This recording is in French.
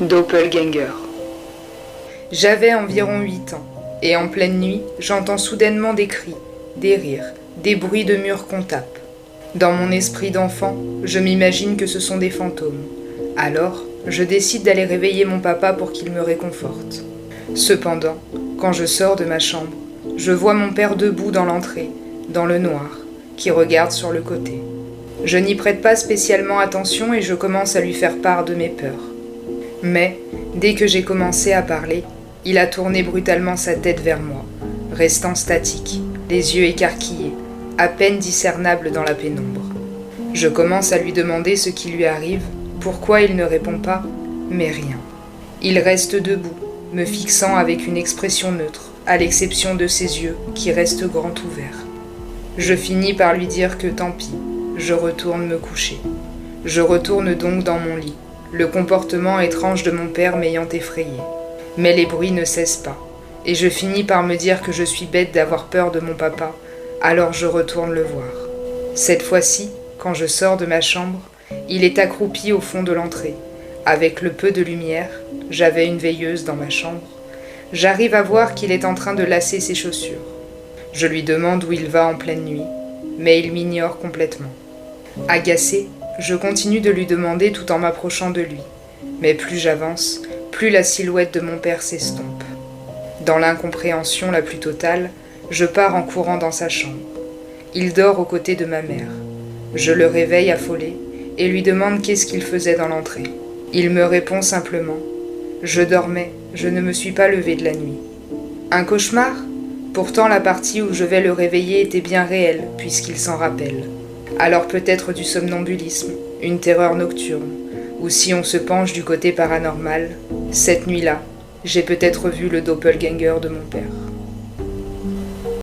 Doppelganger. J'avais environ 8 ans, et en pleine nuit, j'entends soudainement des cris, des rires, des bruits de murs qu'on tape. Dans mon esprit d'enfant, je m'imagine que ce sont des fantômes. Alors, je décide d'aller réveiller mon papa pour qu'il me réconforte. Cependant, quand je sors de ma chambre, je vois mon père debout dans l'entrée, dans le noir, qui regarde sur le côté. Je n'y prête pas spécialement attention et je commence à lui faire part de mes peurs. Mais, dès que j'ai commencé à parler, il a tourné brutalement sa tête vers moi, restant statique, les yeux écarquillés, à peine discernables dans la pénombre. Je commence à lui demander ce qui lui arrive, pourquoi il ne répond pas, mais rien. Il reste debout, me fixant avec une expression neutre, à l'exception de ses yeux qui restent grands ouverts. Je finis par lui dire que tant pis, je retourne me coucher. Je retourne donc dans mon lit, le comportement étrange de mon père m'ayant effrayé. Mais les bruits ne cessent pas, et je finis par me dire que je suis bête d'avoir peur de mon papa, alors je retourne le voir. Cette fois-ci, quand je sors de ma chambre, il est accroupi au fond de l'entrée. Avec le peu de lumière, j'avais une veilleuse dans ma chambre, j'arrive à voir qu'il est en train de lasser ses chaussures. Je lui demande où il va en pleine nuit, mais il m'ignore complètement. Agacé, je continue de lui demander tout en m'approchant de lui, mais plus j'avance, plus la silhouette de mon père s'estompe. Dans l'incompréhension la plus totale, je pars en courant dans sa chambre. Il dort aux côtés de ma mère. Je le réveille affolé et lui demande qu'est-ce qu'il faisait dans l'entrée. Il me répond simplement « Je dormais, je ne me suis pas levé de la nuit. » Un cauchemar ? Pourtant la partie où je vais le réveiller était bien réelle, puisqu'il s'en rappelle. Alors peut-être du somnambulisme, une terreur nocturne, ou si on se penche du côté paranormal, cette nuit-là, j'ai peut-être vu le doppelganger de mon père.